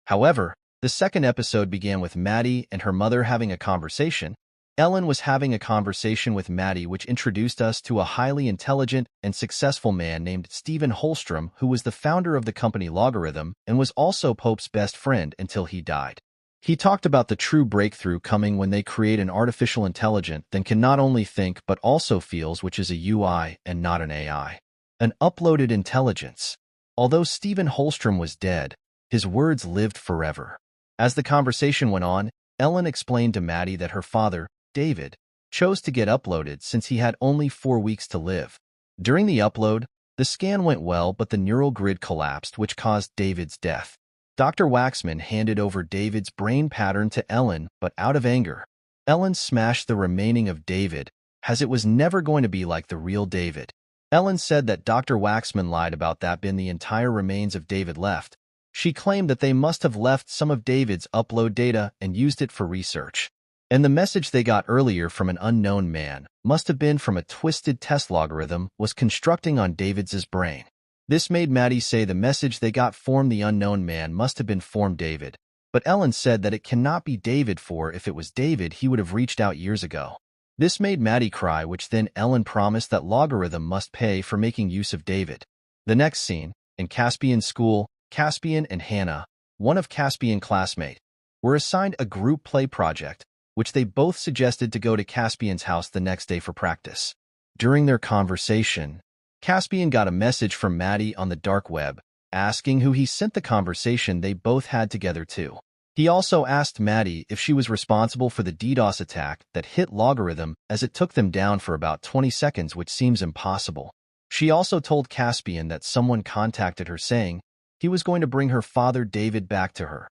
However, the second episode began with Maddie and her mother having a conversation. Ellen was having a conversation with Maddie, which introduced us to a highly intelligent and successful man named Stephen Holstrom, who was the founder of the company Logarithm and was also Pope's best friend until he died. He talked about the true breakthrough coming when they create an artificial intelligence that can not only think but also feels, which is a UI and not an AI. An uploaded intelligence. Although Stephen Holstrom was dead, his words lived forever. As the conversation went on, Ellen explained to Maddie that her father, David, chose to get uploaded since he had only 4 weeks to live. During the upload, the scan went well, but the neural grid collapsed, which caused David's death. Dr. Waxman handed over David's brain pattern to Ellen, but out of anger, Ellen smashed the remaining of David, as it was never going to be like the real David. Ellen said that Dr. Waxman lied about that being the entire remains of David left. She claimed that they must have left some of David's upload data and used it for research. And the message they got earlier from an unknown man must have been from a twisted test logarithm was constructing on David's brain. This made Maddie say the message they got from the unknown man must have been from David. But Ellen said that it cannot be David, for if it was David, he would have reached out years ago. This made Maddie cry, which then Ellen promised that Logarithm must pay for making use of David. The next scene, in Caspian's school, Caspian and Hannah, one of Caspian's classmates, were assigned a group play project, which they both suggested to go to Caspian's house the next day for practice. During their conversation, Caspian got a message from Maddie on the dark web, asking who he sent the conversation they both had together to. He also asked Maddie if she was responsible for the DDoS attack that hit Logarithm, as it took them down for about 20 seconds, which seems impossible. She also told Caspian that someone contacted her saying he was going to bring her father David back to her.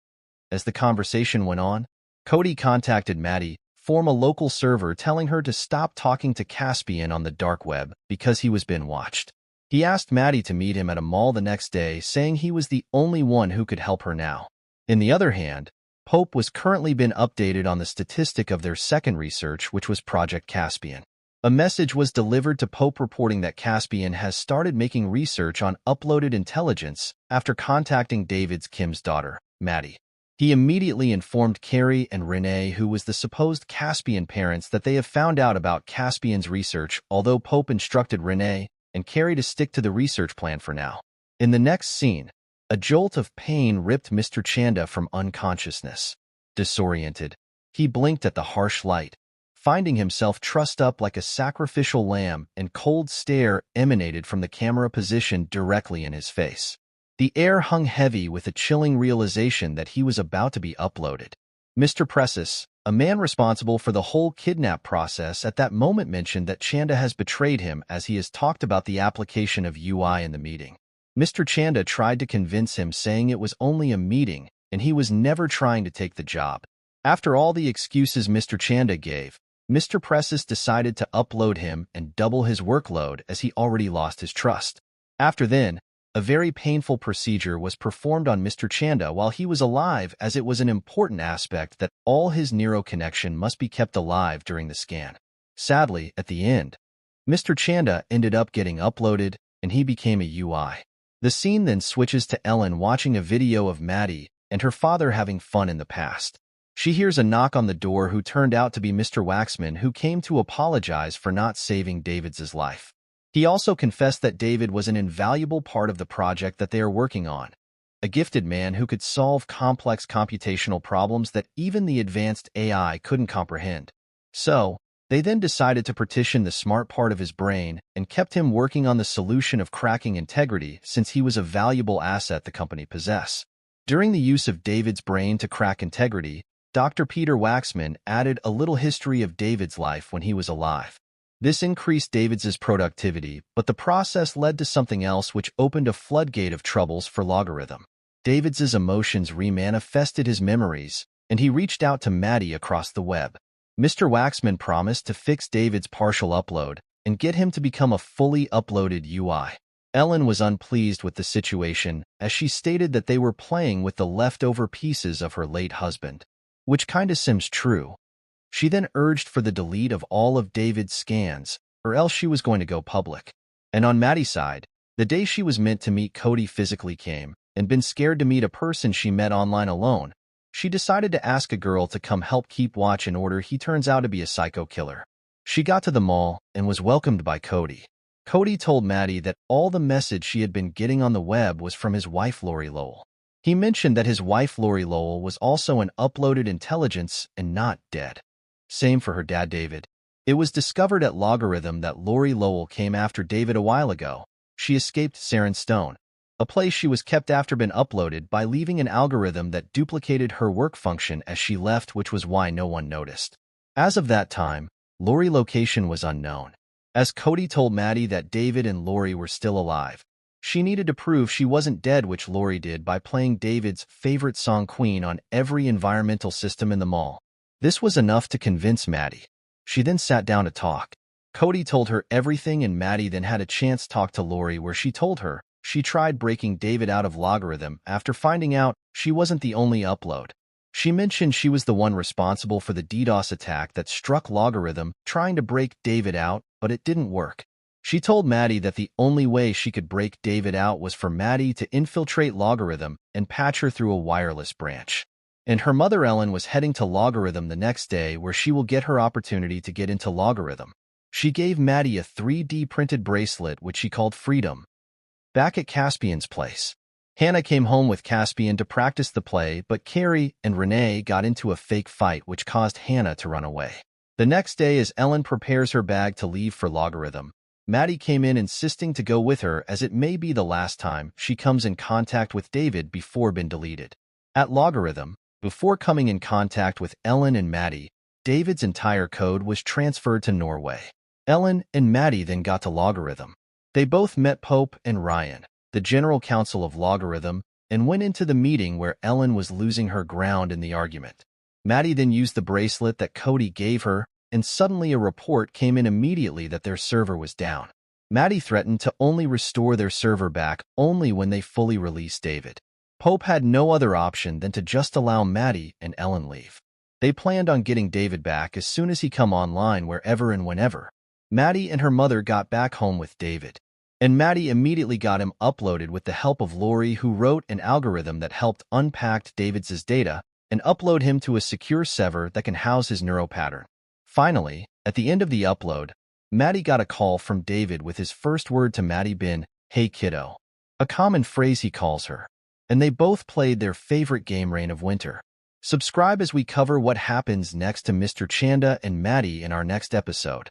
As the conversation went on, Cody contacted Maddie from a local server telling her to stop talking to Caspian on the dark web because he was being watched. He asked Maddie to meet him at a mall the next day, saying he was the only one who could help her now. In the other hand, Pope was currently been updated on the statistic of their second research, which was Project Caspian. A message was delivered to Pope reporting that Caspian has started making research on uploaded intelligence after contacting David's Kim's daughter, Maddie. He immediately informed Carrie and Renee, who was the supposed Caspian parents, that they have found out about Caspian's research, although Pope instructed Renee and Carrie to stick to the research plan for now. In the next scene, a jolt of pain ripped Mr. Chanda from unconsciousness. Disoriented, he blinked at the harsh light, finding himself trussed up like a sacrificial lamb, and cold stare emanated from the camera position directly in his face. The air hung heavy with a chilling realization that he was about to be uploaded. Mr. Precis, a man responsible for the whole kidnap process, at that moment mentioned that Chanda has betrayed him, as he has talked about the application of UI in the meeting. Mr. Chanda tried to convince him, saying it was only a meeting and he was never trying to take the job. After all the excuses Mr. Chanda gave, Mr. Precis decided to upload him and double his workload, as he already lost his trust. After then, a very painful procedure was performed on Mr. Chanda while he was alive, as it was an important aspect that all his neuro connection must be kept alive during the scan. Sadly, at the end, Mr. Chanda ended up getting uploaded and he became a UI. The scene then switches to Ellen watching a video of Maddie and her father having fun in the past. She hears a knock on the door, who turned out to be Mr. Waxman, who came to apologize for not saving David's life. He also confessed that David was an invaluable part of the project that they are working on, a gifted man who could solve complex computational problems that even the advanced AI couldn't comprehend. So, they then decided to partition the smart part of his brain and kept him working on the solution of cracking integrity, since he was a valuable asset the company possessed. During the use of David's brain to crack integrity, Dr. Peter Waxman added a little history of David's life when he was alive. This increased David's productivity, but the process led to something else, which opened a floodgate of troubles for Logarithm. David's emotions remanifested his memories, and he reached out to Maddie across the web. Mr. Waxman promised to fix David's partial upload and get him to become a fully uploaded UI. Ellen was unpleased with the situation, as she stated that they were playing with the leftover pieces of her late husband, which kinda seems true. She then urged for the delete of all of David's scans, or else she was going to go public. And on Maddie's side, the day she was meant to meet Cody physically came, and been scared to meet a person she met online alone. She decided to ask a girl to come help keep watch in order he turns out to be a psycho killer. She got to the mall and was welcomed by Cody. Cody told Maddie that all the message she had been getting on the web was from his wife Lori Lowell. He mentioned that his wife Lori Lowell was also an uploaded intelligence and not dead. Same for her dad David. It was discovered at Logarithm that Lori Lowell came after David a while ago. She escaped Saren Stone, a place she was kept after been uploaded, by leaving an algorithm that duplicated her work function as she left, which was why no one noticed. As of that time, Lori's location was unknown. As Cody told Maddie that David and Lori were still alive, she needed to prove she wasn't dead, which Lori did by playing David's favorite song Queen on every environmental system in the mall. This was enough to convince Maddie. She then sat down to talk. Cody told her everything, and Maddie then had a chance to talk to Lori, where she told her she tried breaking David out of Logarithm after finding out she wasn't the only upload. She mentioned she was the one responsible for the DDoS attack that struck Logarithm trying to break David out, but it didn't work. She told Maddie that the only way she could break David out was for Maddie to infiltrate Logarithm and patch her through a wireless branch. And her mother Ellen was heading to Logarithm the next day, where she will get her opportunity to get into Logarithm. She gave Maddie a 3D printed bracelet, which she called Freedom. Back at Caspian's place, Hannah came home with Caspian to practice the play, but Carrie and Renee got into a fake fight, which caused Hannah to run away. The next day, as Ellen prepares her bag to leave for Logarithm, Maddie came in insisting to go with her, as it may be the last time she comes in contact with David before being deleted. At Logarithm, before coming in contact with Ellen and Maddie, David's entire code was transferred to Norway. Ellen and Maddie then got to Logarithm. They both met Pope and Ryan, the general counsel of Logarithm, and went into the meeting where Ellen was losing her ground in the argument. Maddie then used the bracelet that Cody gave her, and suddenly a report came in immediately that their server was down. Maddie threatened to only restore their server back only when they fully released David. Pope had no other option than to just allow Maddie and Ellen leave. They planned on getting David back as soon as he come online, wherever and whenever. Maddie and her mother got back home with David, and Maddie immediately got him uploaded with the help of Lori, who wrote an algorithm that helped unpack David's data and upload him to a secure server that can house his neural pattern. Finally, at the end of the upload, Maddie got a call from David with his first word to Maddie been, "Hey kiddo," a common phrase he calls her, and they both played their favorite game, Reign of Winter. Subscribe as we cover what happens next to Mr. Chanda and Maddie in our next episode.